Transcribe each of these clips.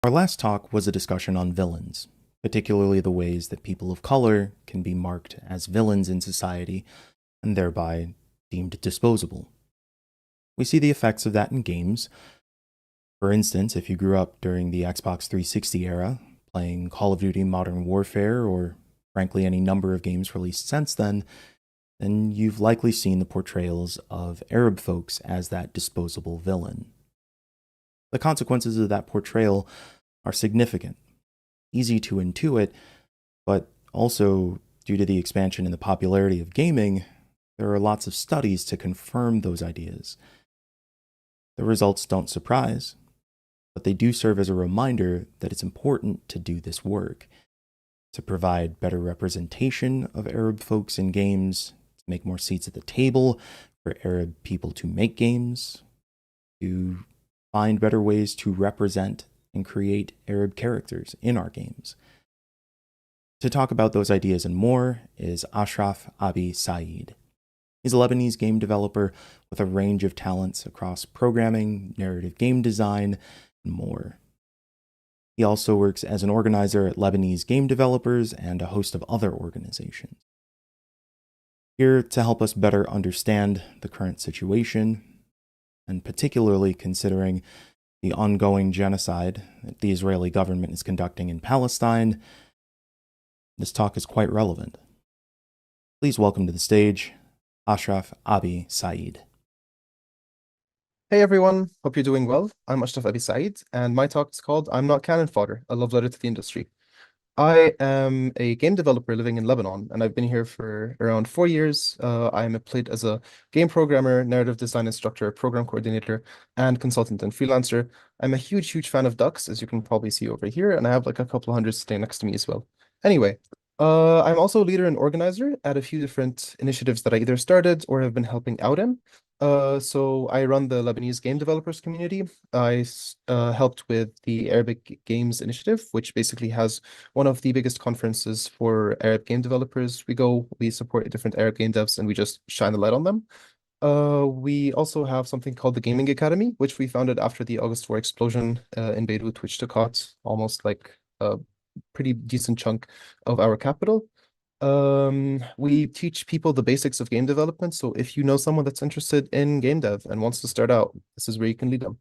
Our last talk was a discussion on villains, particularly the ways that people of color can be marked as villains in society and thereby deemed disposable. We see the effects of that in games. For instance, if you grew up during the Xbox 360 era, playing Call of Duty Modern Warfare, or frankly any number of games released since then you've likely seen the portrayals of Arab folks as that disposable villain. The consequences of that portrayal are significant, easy to intuit, but also, due to the expansion in the popularity of gaming, there are lots of studies to confirm those ideas. The results don't surprise, but they do serve as a reminder that it's important to do this work, to provide better representation of Arab folks in games, to make more seats at the table for Arab people to make games, to find better ways to represent and create Arab characters in our games. To talk about those ideas and more is Ashraf Abi Saeed. He's a Lebanese game developer with a range of talents across programming, narrative game design, and more. He also works as an organizer at Lebanese game developers and a host of other organizations. Here to help us better understand the current situation, and particularly considering the ongoing genocide that the Israeli government is conducting in Palestine, this talk is quite relevant. Please welcome to the stage Ashraf Abi Saeed. Hey everyone, hope you're doing well. I'm Ashraf Abi Saeed, and my talk is called I'm Not Cannon Fodder, a love letter to the industry. I am a game developer living in Lebanon, and I've been here for around 4 years. I am employed as a game programmer, narrative design instructor, program coordinator, and consultant and freelancer. I'm a huge fan of ducks, as you can probably see over here, and I have like a couple hundred sitting next to me as well. Anyway, I'm also a leader and organizer at a few different initiatives that I either started or have been helping out in. So I run the Lebanese game developers community. I helped with the Arabic Games Initiative, which basically has one of the biggest conferences for Arab game developers. We support different Arab game devs, and we just shine the light on them. We also have something called the Gaming Academy, which we founded after the August 4 explosion in Beirut, which took out almost like a pretty decent chunk of our capital. We teach people the basics of game development. So if you know someone that's interested in game dev and wants to start out, this is where you can lead them.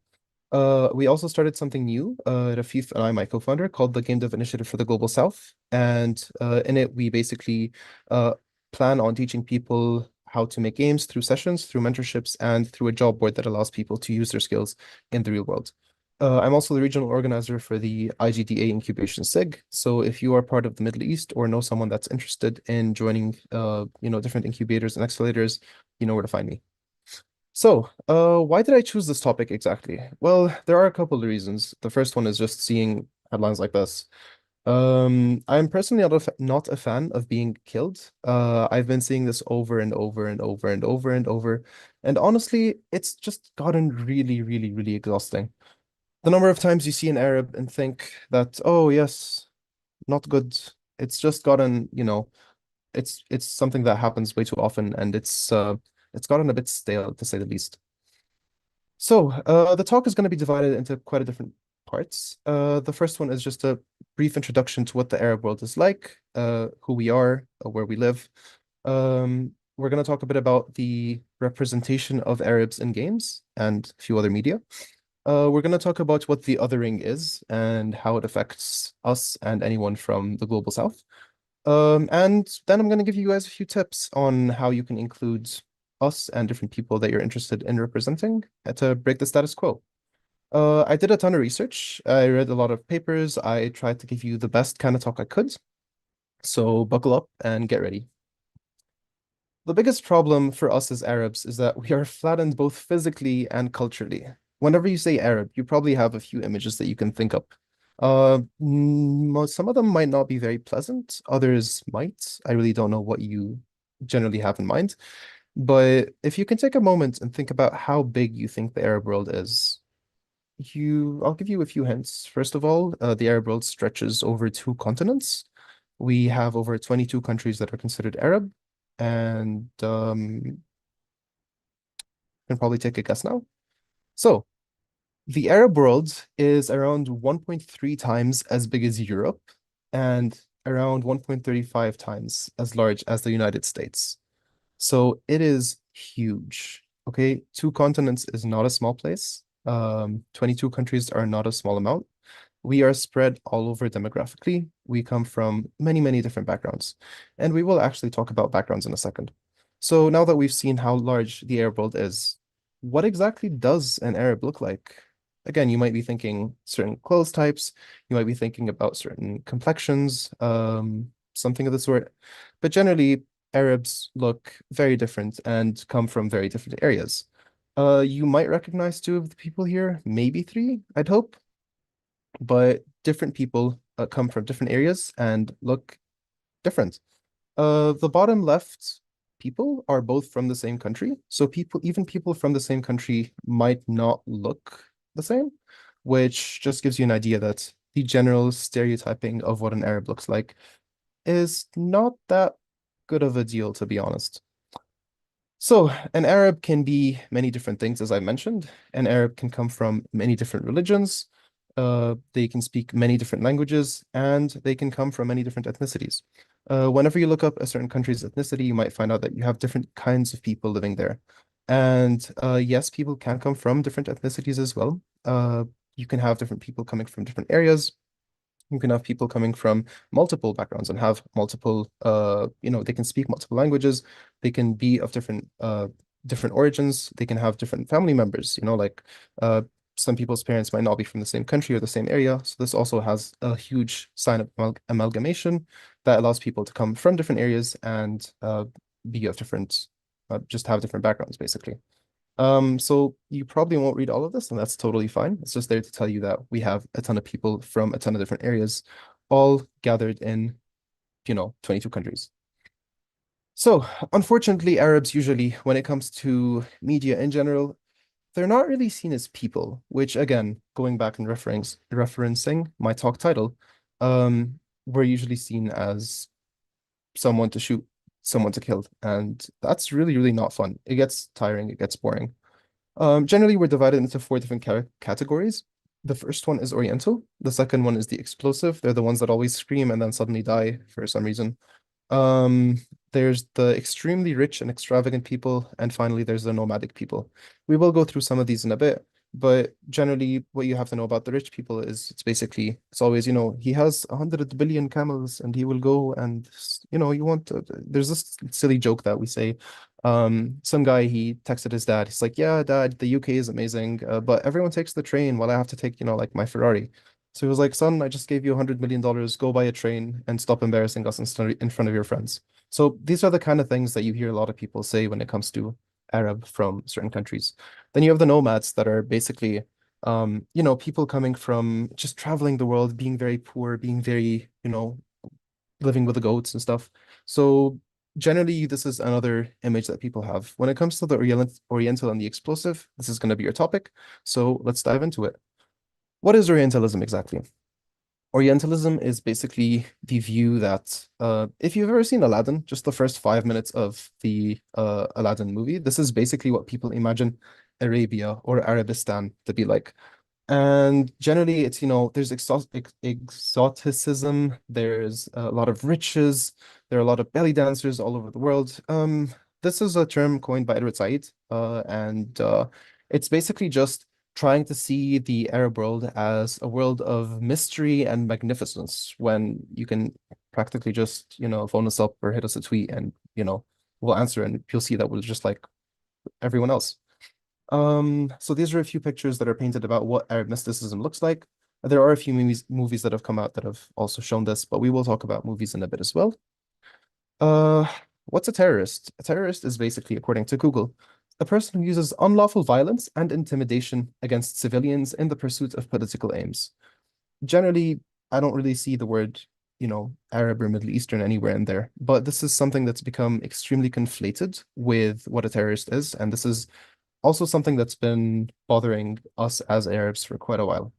We also started something new, Rafif and I, my co-founder, called the Game Dev Initiative for the Global South. And in it, we basically plan on teaching people how to make games through sessions, through mentorships, and through a job board that allows people to use their skills in the real world. I'm also the regional organizer for the IGDA Incubation SIG. So if you are part of the Middle East or know someone that's interested in joining, different incubators and accelerators, you know where to find me. So, why did I choose this topic exactly? Well, there are a couple of reasons. The first one is just seeing headlines like this. I'm personally not a fan of being killed. I've been seeing this over and over and over and over and over. And honestly, it's just gotten really exhausting. The number of times you see an Arab and think that, oh yes, not good. It's just gotten, it's something that happens way too often, and it's gotten a bit stale to say the least. So, the talk is going to be divided into quite a different parts. The first one is just a brief introduction to what the Arab world is like, who we are, where we live. We're going to talk a bit about the representation of Arabs in games and a few other media. We're going to talk about what the othering is and how it affects us and anyone from the global south. And then I'm going to give you guys a few tips on how you can include us and different people that you're interested in representing to break the status quo. I did a ton of research. I read a lot of papers. I tried to give you the best kind of talk I could. So buckle up and get ready. The biggest problem for us as Arabs is that we are flattened both physically and culturally. Whenever you say Arab, you probably have a few images that you can think up. Some of them might not be very pleasant, others might. I really don't know what you generally have in mind. But if you can take a moment and think about how big you think the Arab world is, I'll give you a few hints. First of all, the Arab world stretches over two continents. We have over 22 countries that are considered Arab, and you can probably take a guess now. So, The Arab world is around 1.3 times as big as Europe and around 1.35 times as large as the United States. So it is huge. Okay, two continents is not a small place. 22 countries are not a small amount. We are spread all over demographically. We come from many, many different backgrounds. And we will actually talk about backgrounds in a second. So now that we've seen how large the Arab world is, what exactly does an Arab look like? Again, you might be thinking certain clothes types, you might be thinking about certain complexions, something of the sort. But generally, Arabs look very different and come from very different areas. You might recognize two of the people here, maybe three, I'd hope, but different people come from different areas and look different. The bottom left people are both from the same country, so even people from the same country might not look the same, which just gives you an idea that the general stereotyping of what an Arab looks like is not that good of a deal, to be honest. So, an Arab can be many different things, as I mentioned. An Arab can come from many different religions. They can speak many different languages, and they can come from many different ethnicities. Whenever you look up a certain country's ethnicity, you might find out that you have different kinds of people living there. And yes, people can come from different ethnicities as well. You can have different people coming from different areas. You can have people coming from multiple backgrounds and have multiple they can speak multiple languages. They can be of different origins. They can have different family members, like uh some people's parents might not be from the same country or the same area. So this also has a huge sign of amalgamation that allows people to come from different areas and be of different just have different backgrounds basically. So you probably won't read all of this, and that's totally fine. It's just there to tell you that we have a ton of people from a ton of different areas, all gathered in, 22 countries. So, unfortunately, Arabs usually, when it comes to media in general, they're not really seen as people, which again, going back and referencing my talk title, we're usually seen as someone to shoot, someone to kill, and that's really, really not fun. It gets tiring, it gets boring. Generally, we're divided into four different categories. The first one is Oriental. The second one is the explosive. They're the ones that always scream and then suddenly die for some reason. Um, there's the extremely rich and extravagant people, and finally, there's the nomadic people. We will go through some of these in a bit, but generally, what you have to know about the rich people is it's always, he has 100 billion camels and he will go and, there's this silly joke that we say. Some guy, he texted his dad. He's like, yeah, dad, the UK is amazing, but everyone takes the train while I have to take, like my Ferrari. So he was like, son, I just gave you $100 million. Go buy a train and stop embarrassing us in front of your friends. So these are the kind of things that you hear a lot of people say when it comes to Arab from certain countries. Then you have the nomads that are basically, people coming from just traveling the world, being very poor, being very, living with the goats and stuff. So generally, this is another image that people have. When it comes to the Oriental and the explosive, this is going to be your topic. So let's dive into it. What is Orientalism exactly? Orientalism is basically the view that if you've ever seen Aladdin, just the first 5 minutes of the Aladdin movie, this is basically what people imagine Arabia or Arabistan to be like. And generally, it's, there's exoticism, there's a lot of riches, there are a lot of belly dancers all over the world. This is a term coined by Edward Said, and it's basically just trying to see the Arab world as a world of mystery and magnificence when you can practically just, phone us up or hit us a tweet and, we'll answer and you'll see that we're just like everyone else. So these are a few pictures that are painted about what Arab mysticism looks like. There are a few movies that have come out that have also shown this, but we will talk about movies in a bit as well. Uh, what's a terrorist? A terrorist is basically, according to Google, a person who uses unlawful violence and intimidation against civilians in the pursuit of political aims. Generally, I don't really see the word, Arab or Middle Eastern anywhere in there, but this is something that's become extremely conflated with what a terrorist is, and this is also something that's been bothering us as Arabs for quite a while.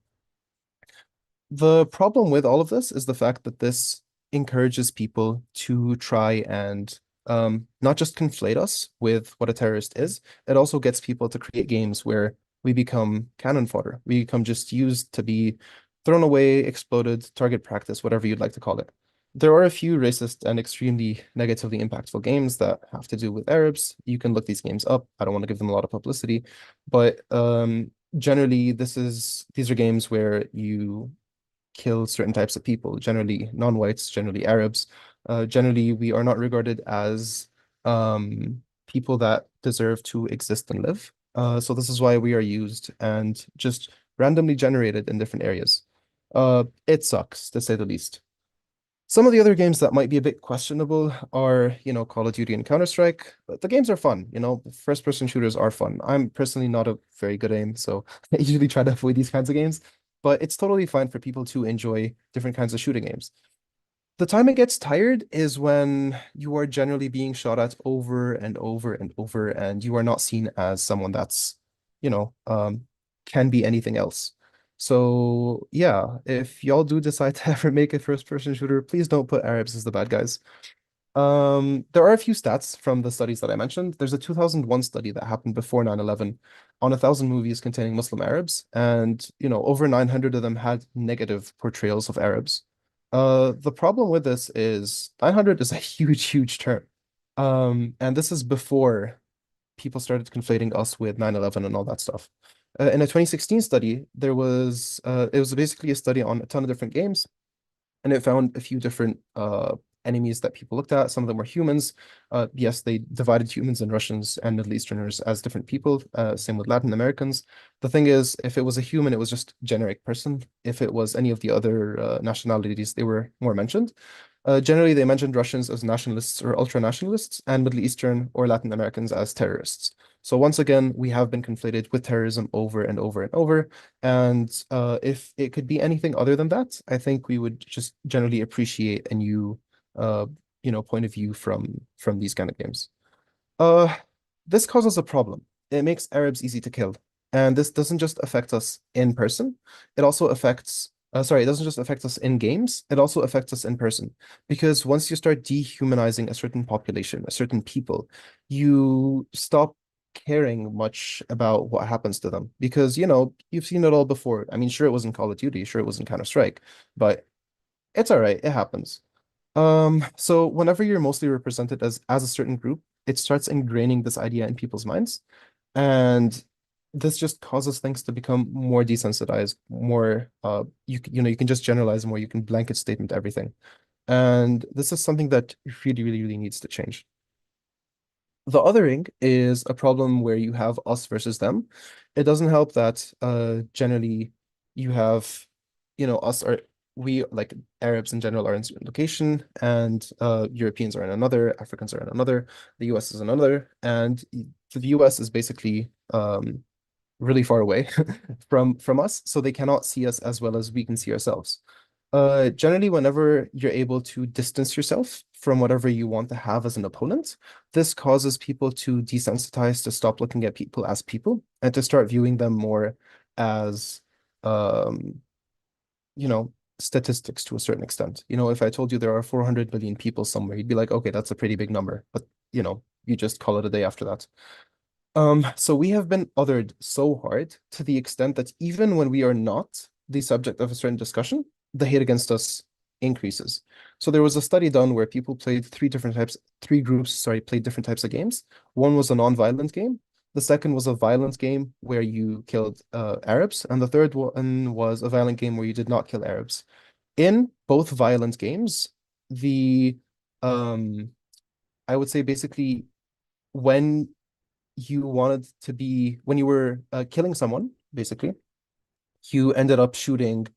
The problem with all of this is the fact that this encourages people to try and not just conflate us with what a terrorist is, it also gets people to create games where we become cannon fodder. We become just used to be thrown away, exploded, target practice, whatever you'd like to call it. There are a few racist and extremely negatively impactful games that have to do with Arabs. You can look these games up. I don't want to give them a lot of publicity, but generally, these are games where you kill certain types of people, generally non-whites, generally Arabs. Generally, we are not regarded as people that deserve to exist and live. So this is why we are used and just randomly generated in different areas. It sucks, to say the least. Some of the other games that might be a bit questionable are, Call of Duty and Counter-Strike. But the games are fun, first-person shooters are fun. I'm personally not a very good aim, so I usually try to avoid these kinds of games. But it's totally fine for people to enjoy different kinds of shooting games. The time it gets tired is when you are generally being shot at over and over and over, and you are not seen as someone that's, you know, um, can be anything else. So yeah, if y'all do decide to ever make a first-person shooter, please don't put Arabs as the bad guys. There are a few stats from the studies that I mentioned. There's a 2001 study that happened before 9/11 on 1,000 movies containing Muslim Arabs, and over 900 of them had negative portrayals of Arabs. The problem with this is 900 is a huge, huge term. And this is before people started conflating us with 9/11 and all that stuff. In a 2016 study, it was basically a study on a ton of different games, and it found a few different enemies that people looked at. Some of them were humans. Yes, they divided humans and Russians and Middle Easterners as different people. Same with Latin Americans. The thing is, if it was a human, it was just generic person. If it was any of the other nationalities, they were more mentioned. Generally, they mentioned Russians as nationalists or ultra-nationalists, and Middle Eastern or Latin Americans as terrorists. So once again, we have been conflated with terrorism over and over and over. And if it could be anything other than that, I think we would just generally appreciate a new, uh, point of view from these kind of games. Uh, this causes a problem. It makes Arabs easy to kill. And this doesn't just affect us in person, it also affects, it doesn't just affect us in games, it also affects us in person. Because once you start dehumanizing a certain population, a certain people, you stop caring much about what happens to them. Because, you've seen it all before. I mean, sure, it was in Call of Duty, sure, it was in Counter-Strike, but it's all right, it happens. So whenever you're mostly represented as a certain group, it starts ingraining this idea in people's minds, and this just causes things to become more desensitized, more you can just generalize more, you can blanket statement everything. And this is something that really, really, really needs to change. The othering is a problem where you have us versus them. It doesn't help that generally you have, us are we like Arabs in general are in certain location, and Europeans are in another, Africans are in another, the US is in another, and the US is basically really far away from us, so they cannot see us as well as we can see ourselves. Generally, whenever you're able to distance yourself from whatever you want to have as an opponent, this causes people to desensitize, to stop looking at people as people, and to start viewing them more as, um, statistics to a certain extent. If I told you there are 400 million people somewhere, you'd be like, okay, that's a pretty big number, but you just call it a day after that. So we have been othered so hard to the extent that even when we are not the subject of a certain discussion, the hate against us increases. So there was a study done where people played three groups, sorry, played different types of games. One was a non-violent game. The second was a violent game where you killed Arabs, and the third one was a violent game where you did not kill Arabs. In both violent games, the I would say basically when when you were killing someone, basically, you ended up shooting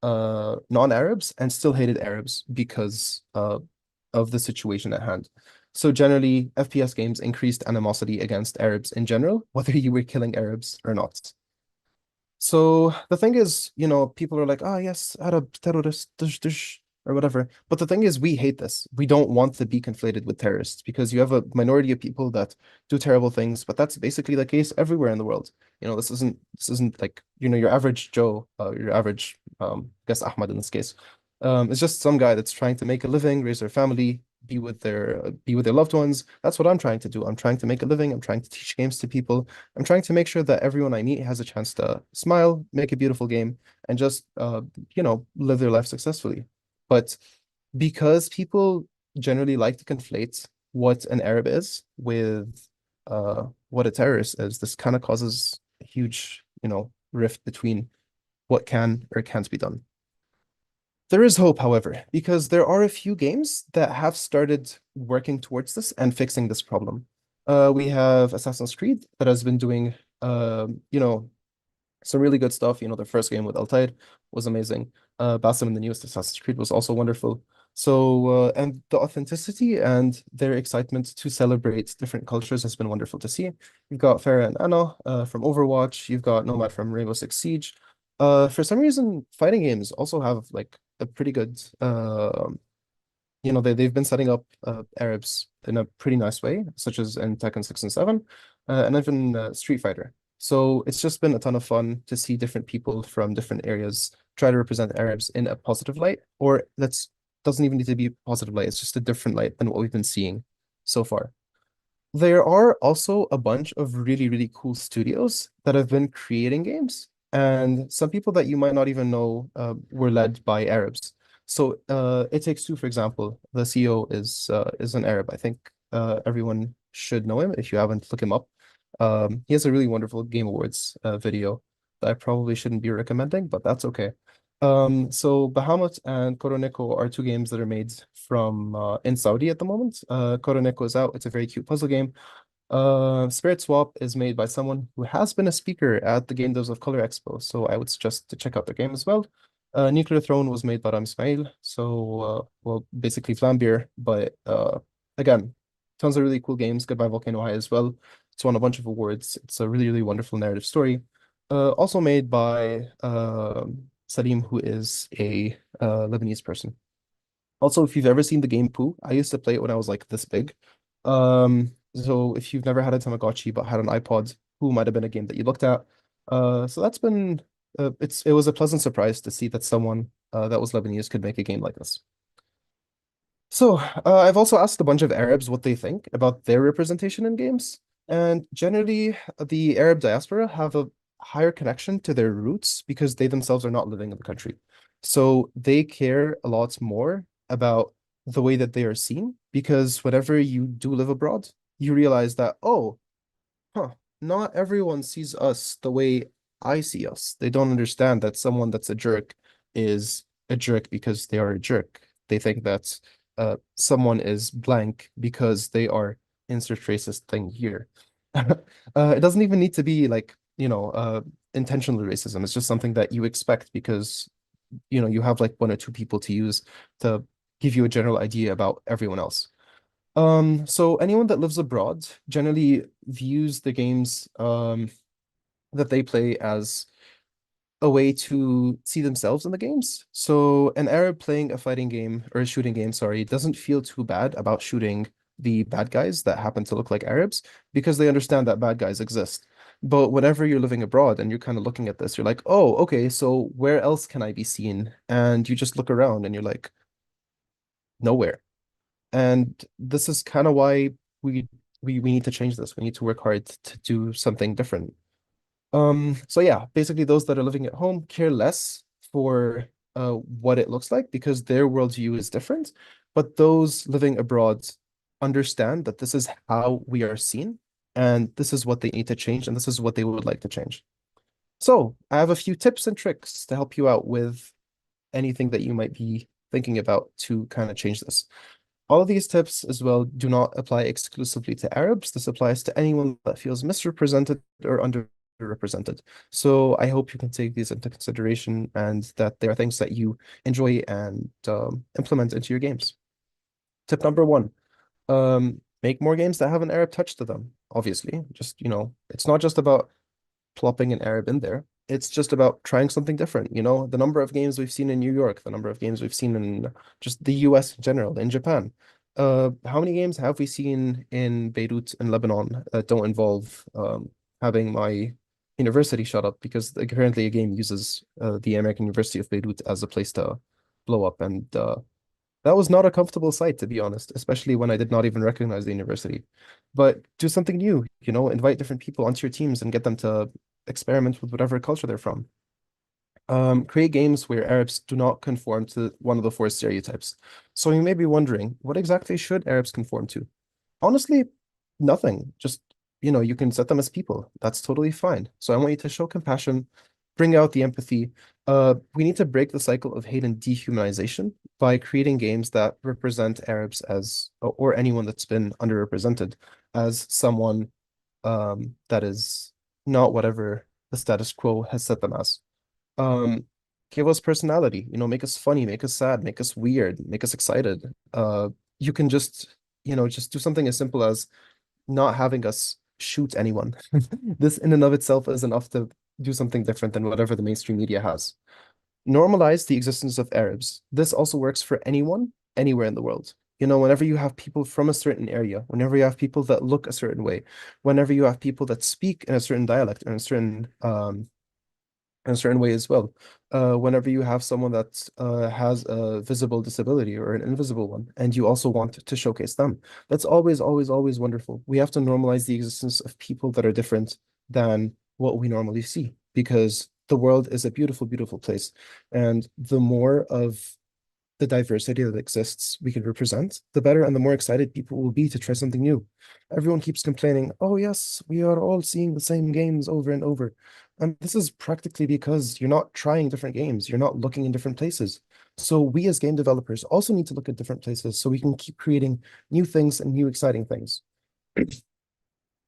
non-Arabs and still hated Arabs because of the situation at hand. So generally, FPS games increased animosity against Arabs in general, whether you were killing Arabs or not. So the thing is, people are like, oh yes, Arab terrorist, or whatever. But the thing is, we hate this. We don't want to be conflated with terrorists because you have a minority of people that do terrible things, but that's basically the case everywhere in the world. This isn't like, your average Joe, your average I guess Ahmad in this case. It's just some guy that's trying to make a living, raise their family, be with their loved ones. That's what I'm trying to do. I'm trying to make a living. I'm trying to teach games to people. I'm trying to make sure that everyone I meet has a chance to smile, make a beautiful game, and just live their life successfully. But because people generally like to conflate what an Arab is with what a terrorist is, this kind of causes a huge, rift between what can or can't be done. There is hope, however, because there are a few games that have started working towards this and fixing this problem. We have Assassin's Creed that has been doing, some really good stuff. Their first game with Altair was amazing. Basim in the newest Assassin's Creed was also wonderful. So, and the authenticity and their excitement to celebrate different cultures has been wonderful to see. You've got Farah and Anna from Overwatch. You've got Nomad from Rainbow Six Siege. For some reason, fighting games also have like a pretty good they've been setting up Arabs in a pretty nice way, such as in Tekken 6 and 7, and even Street Fighter. So it's just been a ton of fun to see different people from different areas try to represent Arabs in a positive light, or that's doesn't even need to be a positive light. It's just a different light than what we've been seeing so far. There are also a bunch of really, really cool studios that have been creating games, and some people that you might not even know were led by Arabs. So It Takes Two, for example, the CEO is an Arab. I think everyone should know him. If you haven't, look him up. He has a really wonderful Game Awards video that I probably shouldn't be recommending, but that's okay. So Bahamut and Koroneko are two games that are made from in Saudi at the moment. Koroneko is out. It's a very cute puzzle game. Spirit Swap is made by someone who has been a speaker at the Game Devs of Color Expo, so I would suggest to check out their game as well. Nuclear Throne was made by Ram Ismail, so well, basically Flambeer, but again, tons of really cool games. Goodbye Volcano High as well. It's won a bunch of awards. It's a really, really wonderful narrative story. Also made by Salim, who is a Lebanese person. Also, if you've ever seen the game Pooh, I used to play it when I was like this big. So if you've never had a Tamagotchi but had an iPod, Pooh might have been a game that you looked at. So that's been it was a pleasant surprise to see that someone that was Lebanese could make a game like this. So, I've also asked a bunch of Arabs what they think about their representation in games, and generally, the Arab diaspora have a higher connection to their roots because they themselves are not living in the country. So they care a lot more about the way that they are seen because whenever you do live abroad, you realize that, oh, huh, not everyone sees us the way I see us. They don't understand that someone that's a jerk is a jerk because they are a jerk. They think that someone is blank because they are insert racist thing here. It doesn't even need to be like, intentional racism. It's just something that you expect because, you have like one or two people to use to give you a general idea about everyone else. So anyone that lives abroad generally views the games that they play as a way to see themselves in the games. So an Arab playing a fighting game or a shooting game, sorry, doesn't feel too bad about shooting the bad guys that happen to look like Arabs because they understand that bad guys exist. But whenever you're living abroad and you're kind of looking at this, you're like, oh, okay, so where else can I be seen? And you just look around and you're like, nowhere. And this is kind of why we we need to change this. We need to work hard to do something different. So yeah, basically those that are living at home care less for what it looks like because their worldview is different. But those living abroad understand that this is how we are seen and this is what they need to change and this is what they would like to change. So I have a few tips and tricks to help you out with anything that you might be thinking about to kind of change this. All of these tips as well do not apply exclusively to Arabs. This applies to anyone that feels misrepresented or underrepresented. So I hope you can take these into consideration and that there are things that you enjoy and implement into your games. Tip number one, make more games that have an Arab touch to them. Obviously, just, it's not just about plopping an Arab in there. It's just about trying something different. The number of games we've seen in New York, the number of games we've seen in just the US in general, in Japan. How many games have we seen in Beirut and Lebanon that don't involve having my university shut up because currently a game uses the American University of Beirut as a place to blow up and That was not a comfortable sight, to be honest, especially when I did not even recognize the university. But do something new, invite different people onto your teams and get them to experiment with whatever culture they're from. Create games where Arabs do not conform to one of the four stereotypes. So you may be wondering, what exactly should Arabs conform to? Honestly, nothing. Just, you can set them as people. That's totally fine. So I want you to show compassion, bring out the empathy. We need to break the cycle of hate and dehumanization by creating games that represent Arabs as, or anyone that's been underrepresented as someone that is not whatever the status quo has set them as. Um, Give us personality, make us funny, make us sad, make us weird, make us excited. You can just do something as simple as not having us shoot anyone. This in and of itself is enough to do something different than whatever the mainstream media has. Normalize the existence of Arabs. This also works for anyone, anywhere in the world. Whenever you have people from a certain area, whenever you have people that look a certain way, whenever you have people that speak in a certain dialect or in a certain way as well. Whenever you have someone that has a visible disability or an invisible one, and you also want to showcase them, that's always, always, always wonderful. We have to normalize the existence of people that are different than what we normally see, because the world is a beautiful, beautiful place. And the more of the diversity that exists we can represent, the better and the more excited people will be to try something new. Everyone keeps complaining, oh, yes, we are all seeing the same games over and over. And this is practically because you're not trying different games, you're not looking in different places. So we as game developers also need to look at different places so we can keep creating new things and new exciting things.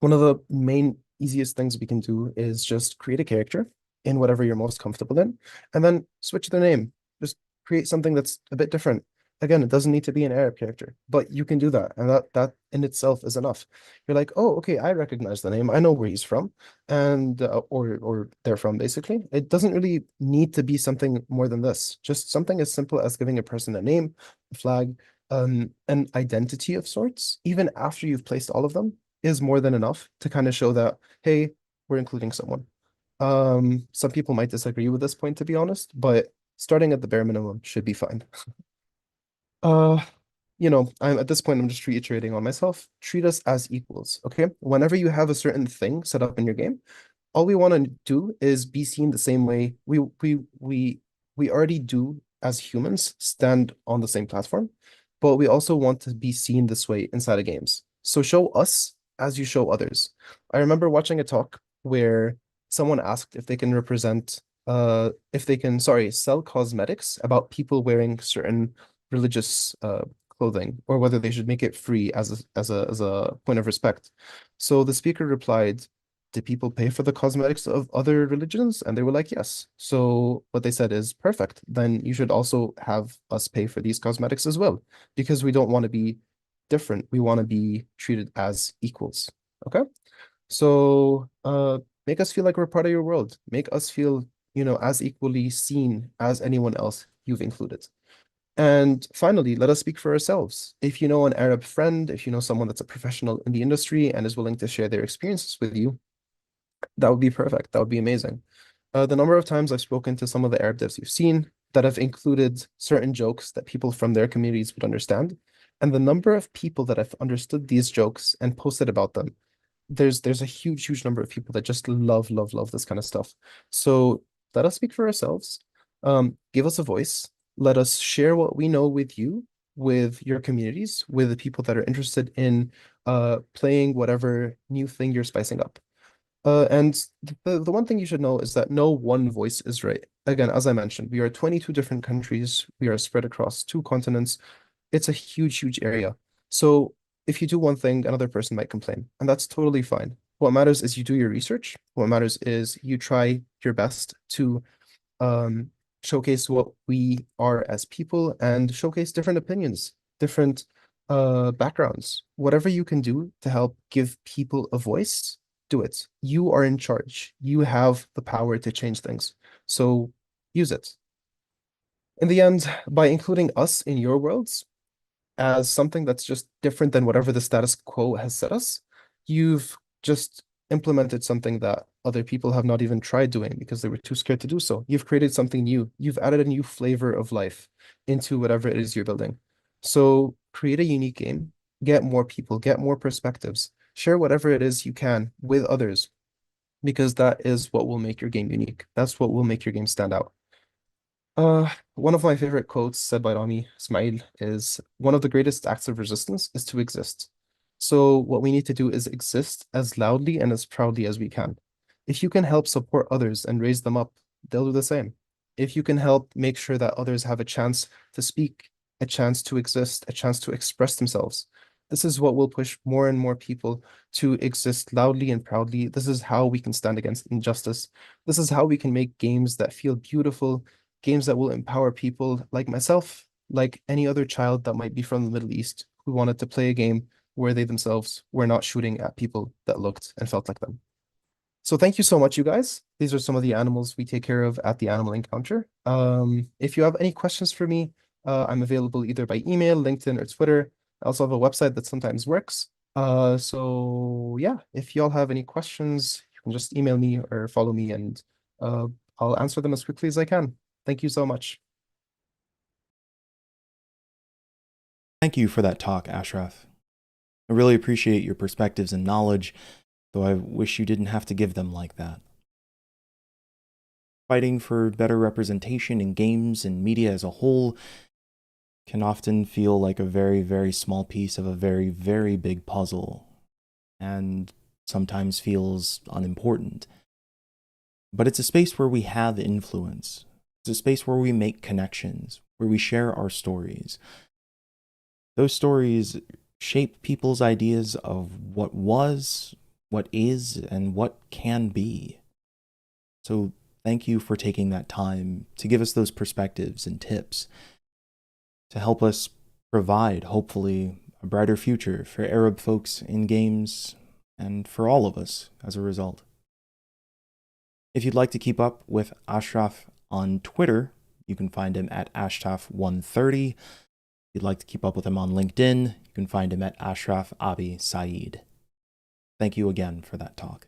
One of the main easiest things we can do is just create a character in whatever you're most comfortable in, and then switch their name. Just create something that's a bit different. Again, it doesn't need to be an Arab character, but you can do that, and that in itself is enough. You're like, oh, okay, I recognize the name. I know where he's from, and or they're from. Basically, it doesn't really need to be something more than this. Just something as simple as giving a person a name, a flag, an identity of sorts. Even after you've placed all of them, is more than enough to kind of show that, hey, we're including someone. Some people might disagree with this point, to be honest, but starting at the bare minimum should be fine. Uh, I'm at this point, I'm just reiterating on myself. Treat us as equals, okay? Whenever you have a certain thing set up in your game, all we want to do is be seen the same way we already do as humans, stand on the same platform, but we also want to be seen this way inside of games. So show us as you show others. I remember watching a talk where someone asked if they can sell cosmetics about people wearing certain religious clothing, or whether they should make it free as a point of respect. So the speaker replied, did people pay for the cosmetics of other religions? And they were like, yes. So what they said is, perfect. Then you should also have us pay for these cosmetics as well, because we don't want to be different. We want to be treated as equals. Okay? So make us feel like we're part of your world. Make us feel, as equally seen as anyone else you've included. And finally, let us speak for ourselves. If you know an Arab friend, if you know someone that's a professional in the industry and is willing to share their experiences with you, that would be perfect. That would be amazing. The number of times I've spoken to some of the Arab devs you've seen that have included certain jokes that people from their communities would understand, and the number of people that have understood these jokes and posted about them, there's a huge, huge number of people that just love, love, love this kind of stuff. So let us speak for ourselves. Give us a voice. Let us share what we know with you, with your communities, with the people that are interested in playing whatever new thing you're spicing up. And the one thing you should know is that no one voice is right. Again, as I mentioned, we are 22 different countries. We are spread across two continents. It's a huge, huge area. So if you do one thing, another person might complain, and that's totally fine. What matters is you do your research. What matters is you try your best to um, showcase what we are as people and showcase different opinions, different backgrounds. Whatever you can do to help give people a voice, do it. You are in charge. You have the power to change things. So use it. In the end, by including us in your worlds as something that's just different than whatever the status quo has set us, you've just implemented something that other people have not even tried doing because they were too scared to do so. You've created something new. You've added a new flavor of life into whatever it is you're building. So create a unique game, get more people, get more perspectives, share whatever it is you can with others, because that is what will make your game unique. That's what will make your game stand out. One of my favorite quotes said by Rami Ismail is one of the greatest acts of resistance is to exist. So what we need to do is exist as loudly and as proudly as we can. If you can help support others and raise them up, they'll do the same. If you can help make sure that others have a chance to speak, a chance to exist, a chance to express themselves, this is what will push more and more people to exist loudly and proudly. This is how we can stand against injustice. This is how we can make games that feel beautiful, games that will empower people like myself, like any other child that might be from the Middle East who wanted to play a game where they themselves were not shooting at people that looked and felt like them. So thank you so much, you guys. These are some of the animals we take care of at the Animal Encounter. If you have any questions for me, I'm available either by email, LinkedIn, or Twitter. I also have a website that sometimes works. So yeah, if y'all have any questions, you can just email me or follow me and uh, I'll answer them as quickly as I can. Thank you so much. Thank you for that talk, Ashraf. I really appreciate your perspectives and knowledge, though I wish you didn't have to give them like that. Fighting for better representation in games and media as a whole can often feel like a very, very small piece of a very, very big puzzle, and sometimes feels unimportant. But it's a space where we have influence. It's a space where we make connections, where we share our stories. Those stories shape people's ideas of what was, what is, and what can be. So thank you for taking that time to give us those perspectives and tips to help us provide, hopefully, a brighter future for Arab folks in games and for all of us as a result. If you'd like to keep up with Ashraf on Twitter, you can find him at Ashraf130. If you'd like to keep up with him on LinkedIn, you can find him at Ashraf Abi Saeed. Thank you again for that talk.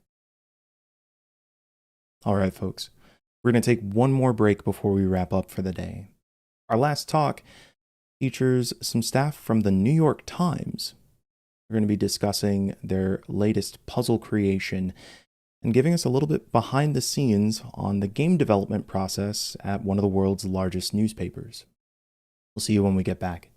All right, folks, we're going to take one more break before we wrap up for the day. Our last talk features some staff from the New York Times. We're going to be discussing their latest puzzle creation and giving us a little bit behind the scenes on the game development process at one of the world's largest newspapers. We'll see you when we get back.